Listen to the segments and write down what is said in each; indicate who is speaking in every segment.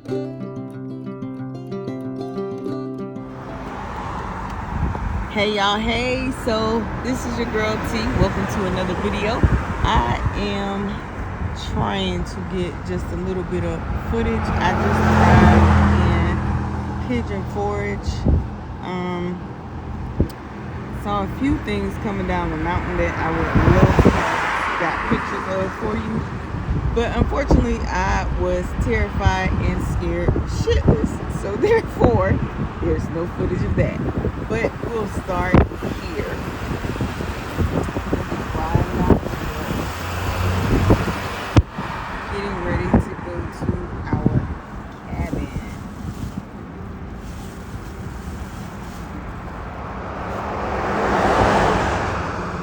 Speaker 1: Hey y'all, hey, so this is your girl T. Welcome to another video. I am trying to get just a little bit of footage. I just arrived in Pigeon Forage. Saw a few things coming down the mountain that I would love to have got pictures of for you. But unfortunately, I was terrified and scared shitless. So therefore, there's no footage of that. But we'll start here. Getting ready to go to our cabin.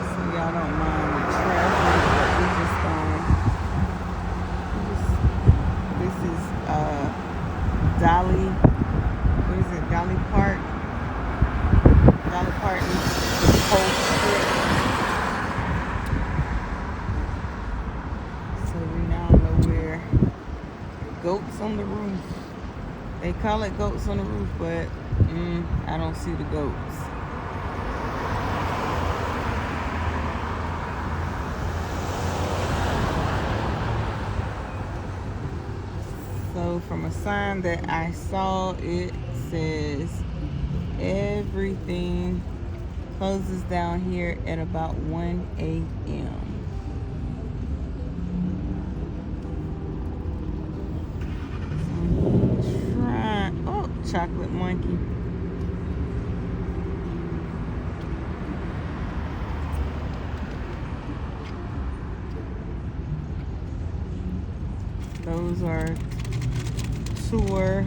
Speaker 1: So y'all don't mind the traffic, but we just this is Dolly. What is it? Dolly Park. Dolly Park is the whole strip. So we now know where goats on the roof. They call it goats on the roof, but I don't see the goats. So from a sign that I saw, it says everything closes down here at about 1 a.m. Oh, chocolate monkey. Those are tour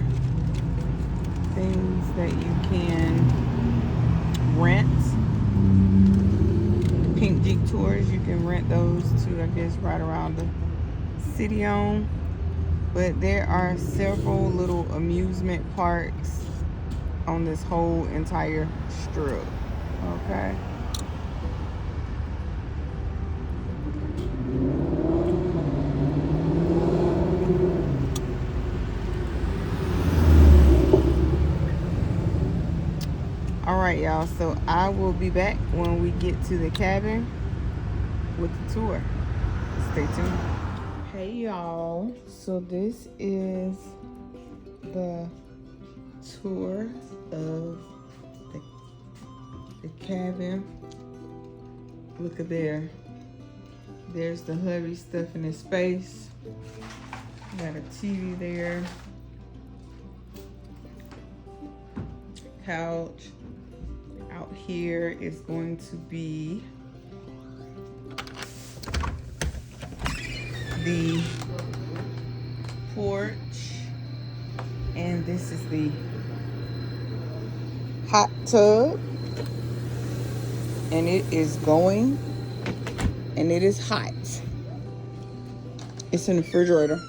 Speaker 1: things that you can rent. Pink Jeep tours, you can rent those to, I guess, right around the city on. But there are several little amusement parks on this whole entire strip. Okay. All right, y'all. So I will be back when we get to the cabin with the tour. Stay tuned. Hey y'all, so this is the tour of the cabin. Look at there. There's the hubby stuff in his space. Got a TV there. Couch. Out here is going to be the porch, and this is the hot tub, and it is going, and it is hot. It's in the refrigerator.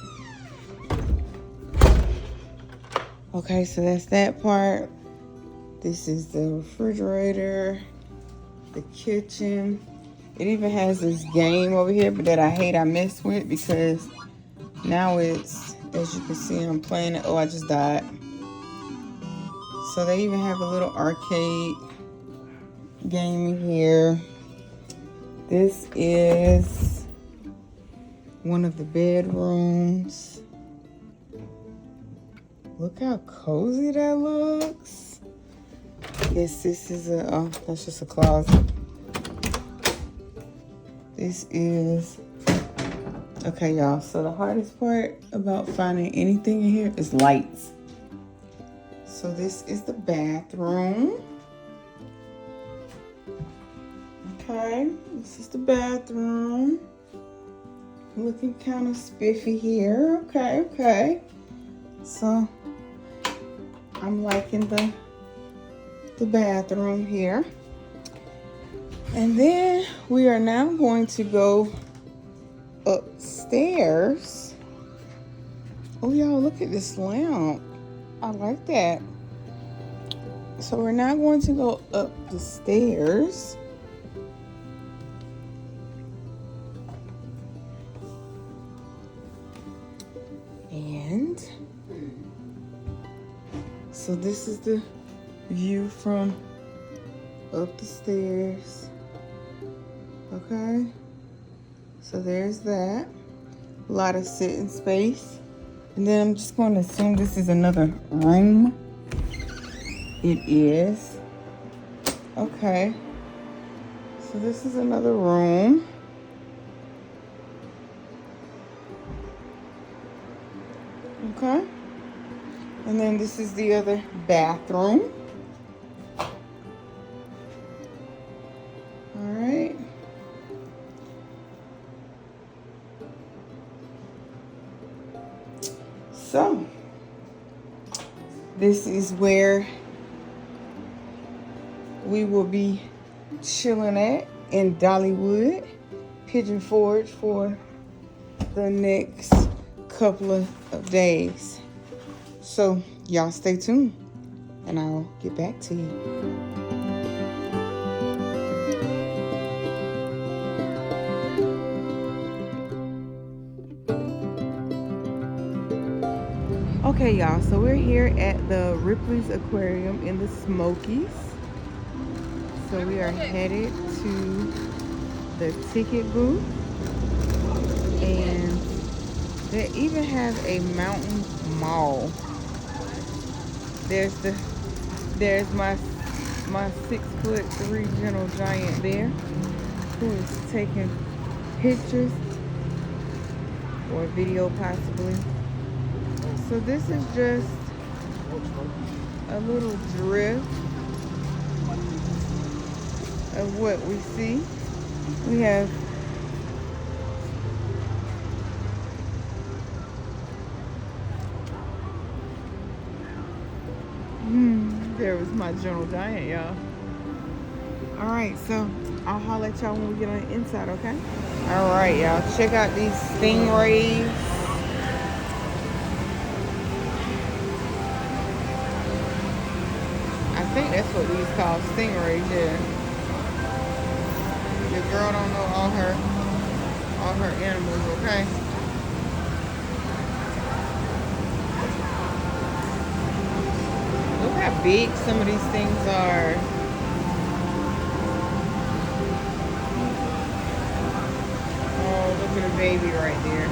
Speaker 1: Okay, so that's that part. This is the refrigerator, the kitchen. It even has this game over here, but that I hate, I mess with, because now it's, as you can see, I'm playing it. Oh, I just died. So they even have a little arcade game in here. This is one of the bedrooms. Look how cozy that looks. Yes, this is a, oh, that's just a closet. This is, okay, y'all. So the hardest part about finding anything in here is lights. So this is the bathroom. Okay, this is the bathroom. Looking kind of spiffy here. Okay. So I'm liking the bathroom here. And then we are now going to go upstairs. Oh, y'all, look at this lamp. I like that. So we're now going to go up the stairs. And So this is the view from up the stairs. Okay. So there's that. A lot of sitting space. And then I'm just going to assume this is another room. It is. Okay. So this is another room. Okay. And then this is the other bathroom. All right. So, this is where we will be chilling at in Dollywood, Pigeon Forge, for the next couple of days. So y'all stay tuned and I'll get back to you. Okay, y'all, so we're here at the Ripley's Aquarium in the Smokies. So we are headed to the ticket booth, and they even have a mountain mall. There's my 6'3" gentle giant there, who is taking pictures or video possibly. So this is just a little drift of what we see. We have there was my gentle giant, y'all. All right, so I'll holler at y'all when we get on the inside, okay? All right, y'all, check out these stingrays. I think that's what these call stingrays, yeah. Your girl don't know all her animals, okay? Look how big some of these things are. Oh, look at a baby right there.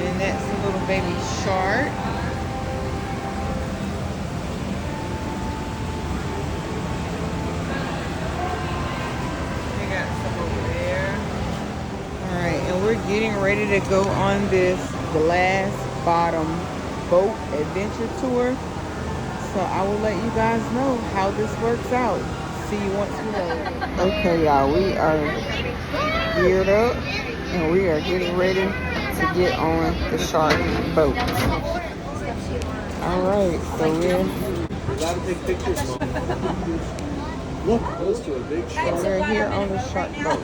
Speaker 1: And that's a little baby shark. We got some over there. Alright, and we're getting ready to go on this glass bottom boat adventure tour. So I will let you guys know how this works out. See you once we load. Okay, y'all, we are geared up and we are getting ready to get on the shark boat. Alright, so we're
Speaker 2: allowed to take pictures. Look, close to a big shark.
Speaker 1: We're here on the shark boat.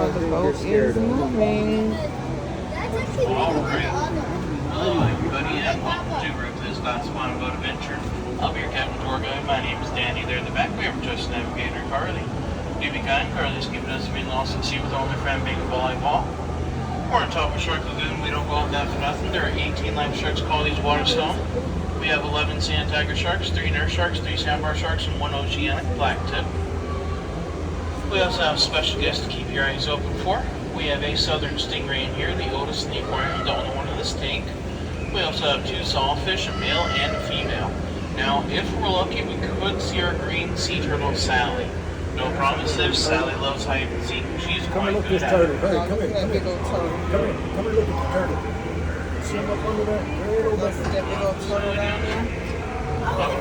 Speaker 1: The boat is moving.
Speaker 3: Hello everybody and welcome to Ripley's Glass Bottom Boat Adventure. I'll be your captain tour guide. My name is Danny. There in the back we have our trusted navigator Carly. Do be kind, Carly's keeping us from being lost at sea with only friend being a volleyball. We're on top of Shark Lagoon. We don't go out that for nothing. There are 18 live sharks qualities waterstone. We have 11 sand tiger sharks, 3 nurse sharks, 3 sandbar sharks, and 1 oceanic blacktip. We also have special guests to keep your eyes open for. We have a southern stingray in here, the oldest in the aquarium, the only one in this tank. We also have 2 sawfish, a male and a female. Now, if we're lucky, we could see our green sea turtle, Sally. No promises, Sally loves hide and seek. She's
Speaker 2: Come and
Speaker 3: quite
Speaker 2: look
Speaker 3: good
Speaker 2: this
Speaker 3: at
Speaker 2: turtle.
Speaker 3: it.
Speaker 2: Hey, come here. Come here. Come and look at the turtle. See him up under that red old
Speaker 1: That big old turtle down there.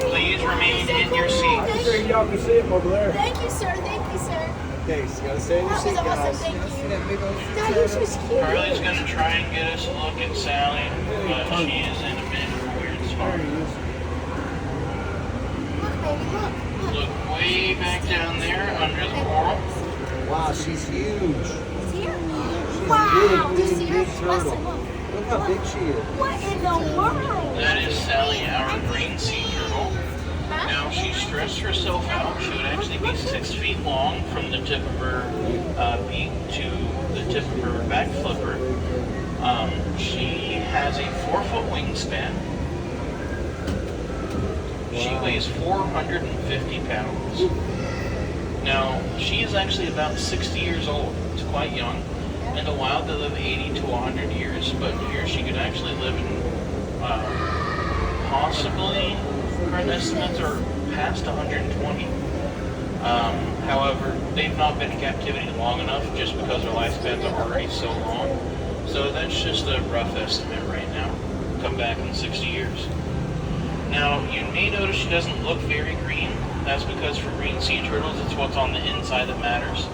Speaker 3: Please remain in your seats.
Speaker 2: Hey, y'all can see him over there.
Speaker 4: Thank you, sir. Thank you, sir.
Speaker 2: Thanks. You gotta stay in your
Speaker 4: That
Speaker 2: seat,
Speaker 4: was awesome.
Speaker 2: guys.
Speaker 4: Thank
Speaker 1: See
Speaker 4: you.
Speaker 1: that big old
Speaker 4: That was
Speaker 1: turtle?
Speaker 4: just cute.
Speaker 3: Carly's gonna try and get us a look at Sally, but she is in a bit of a weird spot.
Speaker 2: There he is.
Speaker 4: Look, baby, look.
Speaker 3: Look way back down there under the coral.
Speaker 2: Wow, she's huge.
Speaker 4: It's here.
Speaker 2: She's
Speaker 4: Wow.
Speaker 2: big,
Speaker 4: You see
Speaker 2: big,
Speaker 4: her?
Speaker 2: big turtle.
Speaker 4: Listen, look.
Speaker 2: Look how big she is.
Speaker 4: What in the world?
Speaker 3: That is Sally, our green sea turtle.
Speaker 4: Huh?
Speaker 3: Now, Now, she stressed herself out. She would actually be 6 feet long from the tip of her beak to the tip of her back flipper. She has a 4-foot wingspan. She weighs 450 pounds. Now, she is actually about 60 years old. It's quite young. In the wild, they live 80 to 100 years, but here she could actually live in possibly, current estimates are past 120. However, they've not been in captivity long enough just because their lifespans are already so long. So that's just a rough estimate right now. Come back in 60 years. Now, you may notice she doesn't look very green. That's because for green sea turtles, it's what's on the inside that matters.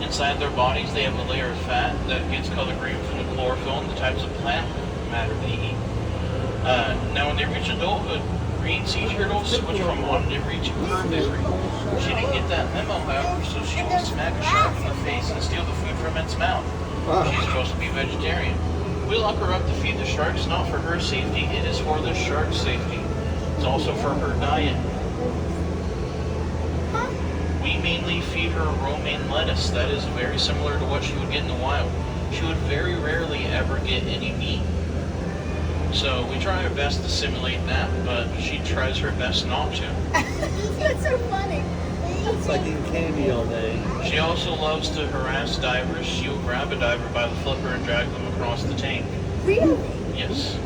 Speaker 3: Inside their bodies, they have a layer of fat that gets color green from the chlorophyll and the types of plant matter they eat. Now, when they reach adulthood, green sea turtles switch from omnivory to herbivory. She didn't get that memo, however, so she will smack a shark in the face and steal the food from its mouth. She's supposed to be vegetarian. We lock her up to feed the sharks, not for her safety, it is for the shark's safety. It's also for her diet. We mainly feed her romaine lettuce. That is very similar to what she would get in the wild. She would very rarely ever get any meat. So we try our best to simulate that, but she tries her best not to.
Speaker 4: That's so funny.
Speaker 2: It's like eating candy all day.
Speaker 3: She also loves to harass divers. She will grab a diver by the flipper and drag them across the tank.
Speaker 4: Really?
Speaker 3: Yes.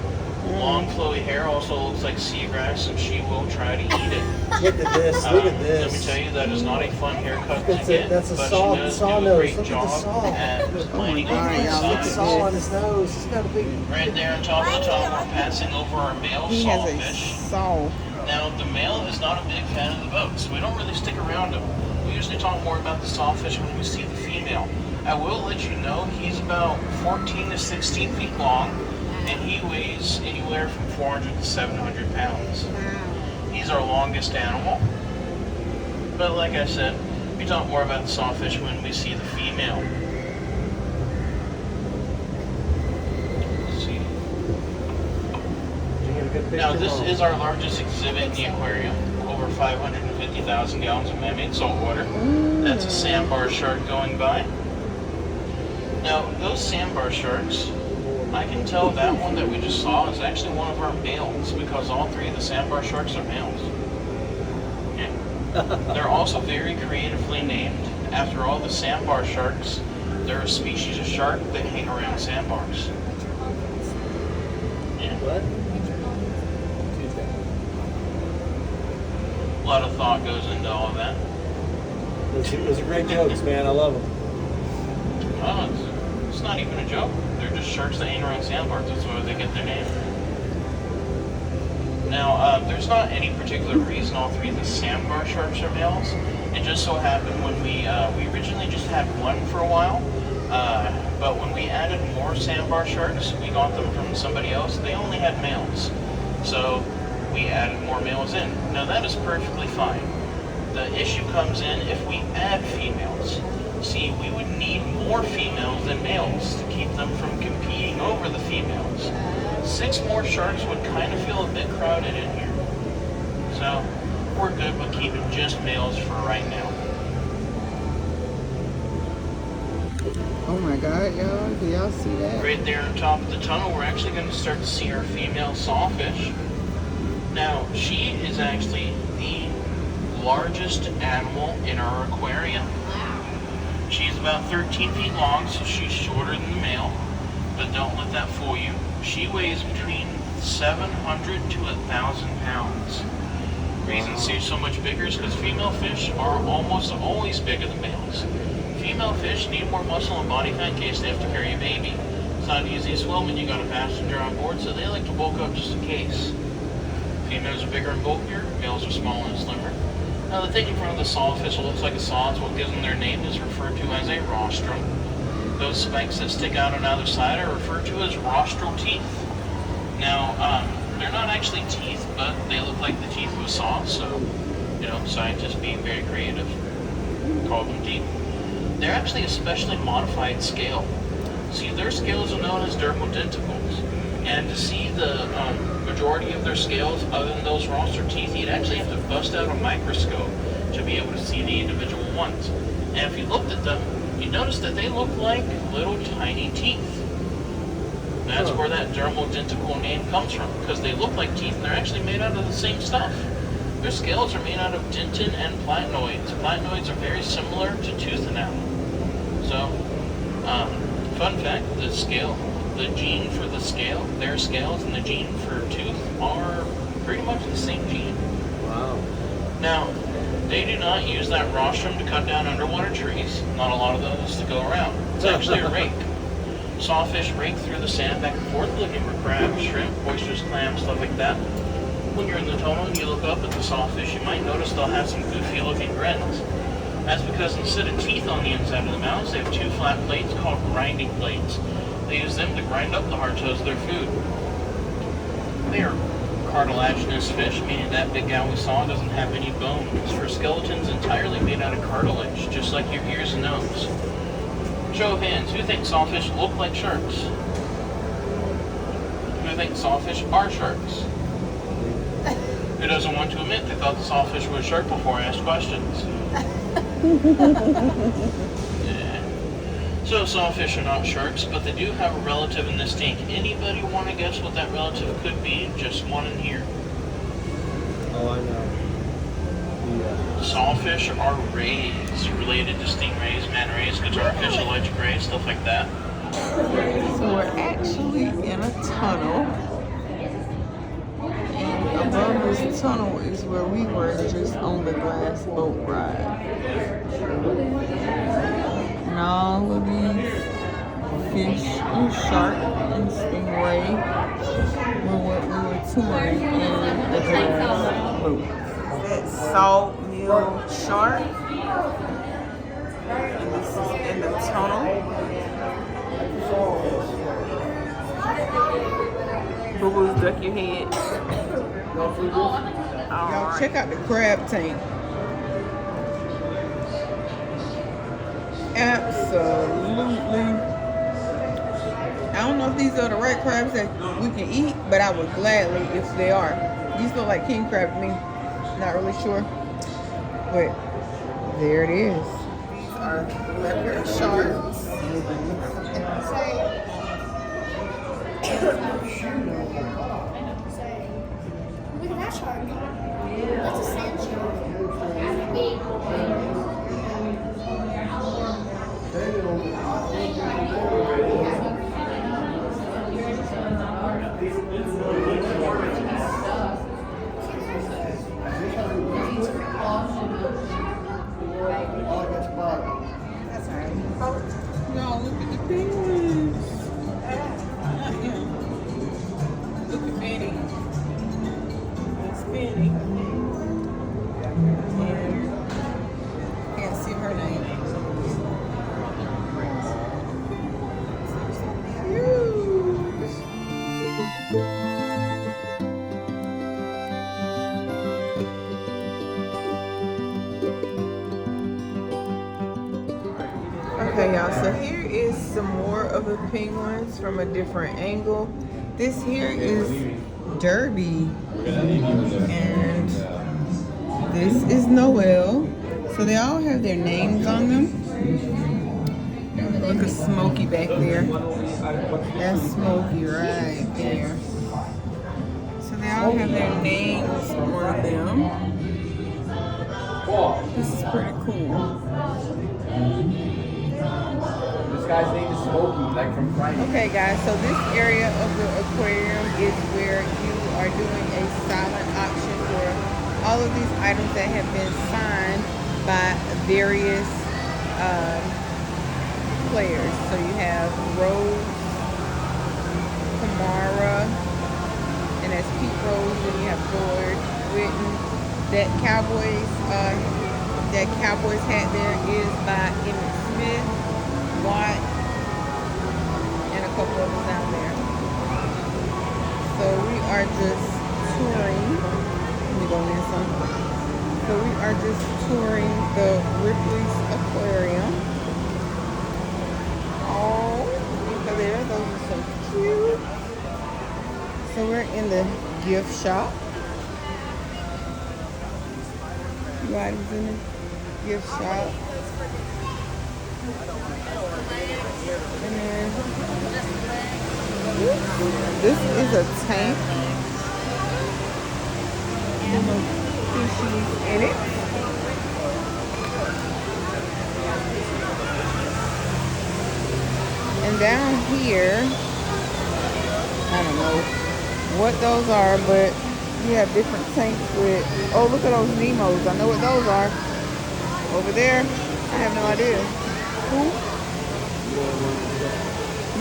Speaker 3: Long flowy hair also looks like seagrass, and she will try to eat it.
Speaker 2: Look at this. Look at this.
Speaker 3: Let me tell you, that is not a fun haircut to get,
Speaker 2: That's a
Speaker 3: but
Speaker 2: saw,
Speaker 3: she does
Speaker 2: saw
Speaker 3: do a
Speaker 2: nose.
Speaker 3: great
Speaker 2: Look at the
Speaker 3: job
Speaker 2: saw.
Speaker 3: at planning over
Speaker 1: Alright,
Speaker 3: the
Speaker 1: y'all, look at
Speaker 3: sides.
Speaker 2: Saw on his nose. He's got a big.
Speaker 3: Right there on top of the tunnel, we're passing over our male
Speaker 1: He has a
Speaker 3: sawfish.
Speaker 1: saw.
Speaker 3: Now, the male is not a big fan of the boat, so we don't really stick around him. We usually talk more about the sawfish when we see the female. I will let you know he's about 14 to 16 feet long, and he weighs anywhere from 400 to 700 pounds. He's our longest animal. But like I said, we talk more about the sawfish when we see the female. Let's see. Now, this is our largest exhibit in the aquarium. Over 550,000 gallons of man-made salt water. That's a sandbar shark going by. Now, those sandbar sharks, I can tell that one that we just saw is actually one of our males because all 3 of the sandbar sharks are males. Yeah. They're also very creatively named. After all, the sandbar sharks, they're a species of shark that hang around sandbars. Yeah.
Speaker 2: What?
Speaker 3: A lot of thought goes into all of that.
Speaker 2: Those are great jokes, man. I love them.
Speaker 3: Oh, it's not even a joke. They're just sharks that hang around sandbars. That's where they get their name. Now, there's not any particular reason all 3 of the sandbar sharks are males. It just so happened when we originally just had one for a while, but when we added more sandbar sharks, we got them from somebody else. They only had males, so we added more males in. Now that is perfectly fine. The issue comes in if we add females. See, we would need more females than males to keep them from competing over the females. 6 more sharks would kind of feel a bit crowded in here. So, we're good with keeping just males for right now.
Speaker 1: Oh my god, y'all. Do y'all see that?
Speaker 3: Right there on top of the tunnel, we're actually going to start to see our female sawfish. Now, she is actually the largest animal in our aquarium. She's about 13 feet long, so she's shorter than the male, but don't let that fool you. She weighs between 700 to 1,000 pounds. The reason she's so much bigger is because female fish are almost always bigger than males. Female fish need more muscle and body fat in case they have to carry a baby. It's not easy to swim when you got a passenger on board, so they like to bulk up just in case. Females are bigger and bulkier, males are smaller and slimmer. Now the thing in front of the sawfish that looks like a saw is what gives them their name, is referred to as a rostrum. Those spikes that stick out on either side are referred to as rostral teeth. Now, they're not actually teeth, but they look like the teeth of a saw, so, you know, scientists being very creative call them teeth. They're actually a specially modified scale. See, their scales are known as dermal denticles. And to see the majority of their scales, other than those roster teeth, you'd actually have to bust out a microscope to be able to see the individual ones. And if you looked at them, you notice that they look like little tiny teeth. That's where that dermal denticle name comes from, because they look like teeth and they're actually made out of the same stuff. Their scales are made out of dentin and platinoids. Platinoids are very similar to tooth enamel. So, fun fact, the gene for the scale, their scales, and the gene for tooth are pretty much the same gene.
Speaker 2: Wow.
Speaker 3: Now, they do not use that rostrum to cut down underwater trees. Not a lot of those to go around. It's actually a rake. Sawfish rake through the sand back and forth looking for crabs, shrimp, oysters, clams, stuff like that. When you're in the tunnel and you look up at the sawfish, you might notice they'll have some goofy looking grins. That's because instead of teeth on the inside of the mouths, they have two flat plates called grinding plates. They use them to grind up the hard toes of their food. They are cartilaginous fish, meaning that big guy we saw doesn't have any bones. Her skeleton's entirely made out of cartilage, just like your ears and nose. Show of hands, who thinks sawfish look like sharks? Who thinks sawfish are sharks? Who doesn't want to admit they thought the sawfish was a shark before I asked questions? Yeah. So sawfish are not sharks, but they do have a relative in this tank. Anybody want to guess what that relative could be? Just one in here.
Speaker 2: Oh, I know. Yeah.
Speaker 3: Sawfish are rays, related to stingrays, manta rays, guitarfish, electric rays, stuff like that.
Speaker 1: So we're actually in a tunnel. And above this tunnel is where we were just on the glass boat ride. And all of these fish and shark and stingray were what we were touring in the glass boat. That salt mill shark. And this is in the tunnel. Boo-boos, duck your head. Y'all check out the crab tank. Absolutely. I don't know if these are the right crabs that we can eat, but I would gladly if they are. These look like king crab to me. Not really sure. But there it is. These are leopard sharks.
Speaker 4: Look at that shark. That's a sand shark. That's right.
Speaker 1: No, look at the penguins. Look at Benny. It's Benny. And can't see her name. Okay, y'all, so here is some more of the penguins from a different angle. This here is Derby, and this is Noel. So they all have their names on them. Look at Smokey back there. That's Smokey right there. So they all have their names on them. This is pretty cool.
Speaker 2: This guy's name is Smokey, like from Friday.
Speaker 1: Okay, guys, so this area of the aquarium is where you are doing a silent auction for all of these items that have been signed by various players. So you have Rose, Kamara, and that's Pete Rose, and you have Floyd Witten. That Cowboys hat there is by Emmett Smith, Watt, and a couple others down there. So we are just touring. Let me go in some. So we are just touring the Ripley's Aquarium. Oh, look at there. Those are so cute. So we're in the gift shop. You items in the gift shop. And then this is a tank. Little fishies in it. And down here, I don't know what those are, but you have different tanks with, oh, look at those Nemos. I know what those are. Over there, I have no idea. Who?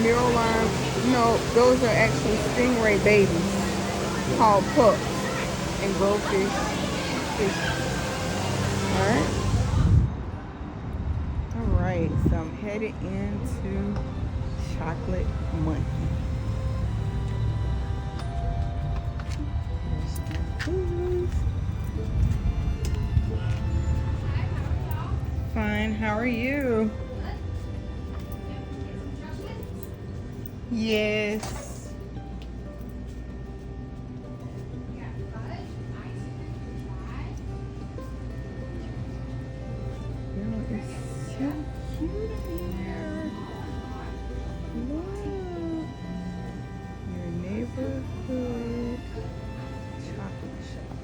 Speaker 1: Mural line. No, those are actually stingray babies called pups and goldfish. Alright. Alright, so I'm headed into Chocolate Money. Fine, how are you? Yes. Oh, it's so cute here. Look. Your neighborhood chocolate shop.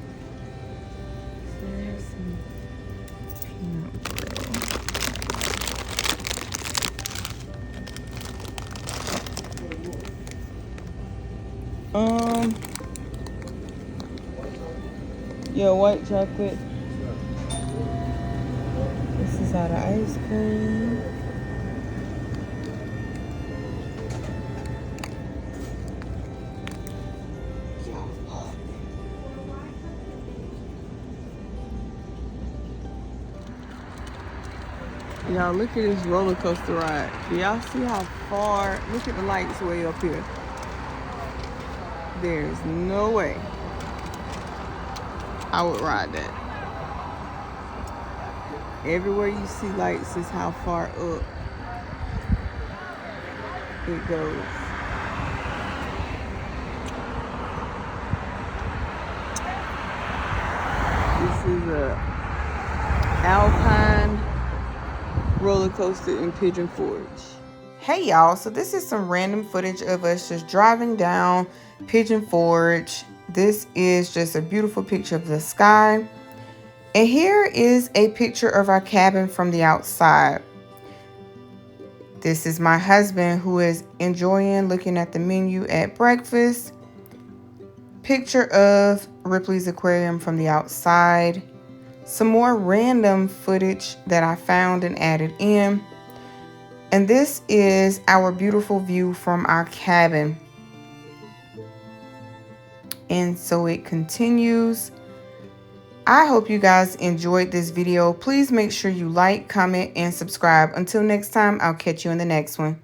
Speaker 1: There's some peanut brittle. Yeah, white chocolate. This is out of ice cream. Y'all, look at this roller coaster ride. Do y'all see how far? Look at the lights way up here. There's no way I would ride that. Everywhere you see lights is how far up it goes. This is a Alpine roller coaster in Pigeon Forge. Hey y'all, so this is some random footage of us just driving down Pigeon Forge. This is just a beautiful picture of the sky. And here is a picture of our cabin from the outside. This is my husband who is enjoying looking at the menu at breakfast. Picture of Ripley's aquarium from the outside. Some more random footage that I found and added in. And this is our beautiful view from our cabin. And so it continues. I hope you guys enjoyed this video. Please make sure you like, comment, and subscribe. Until next time, I'll catch you in the next one.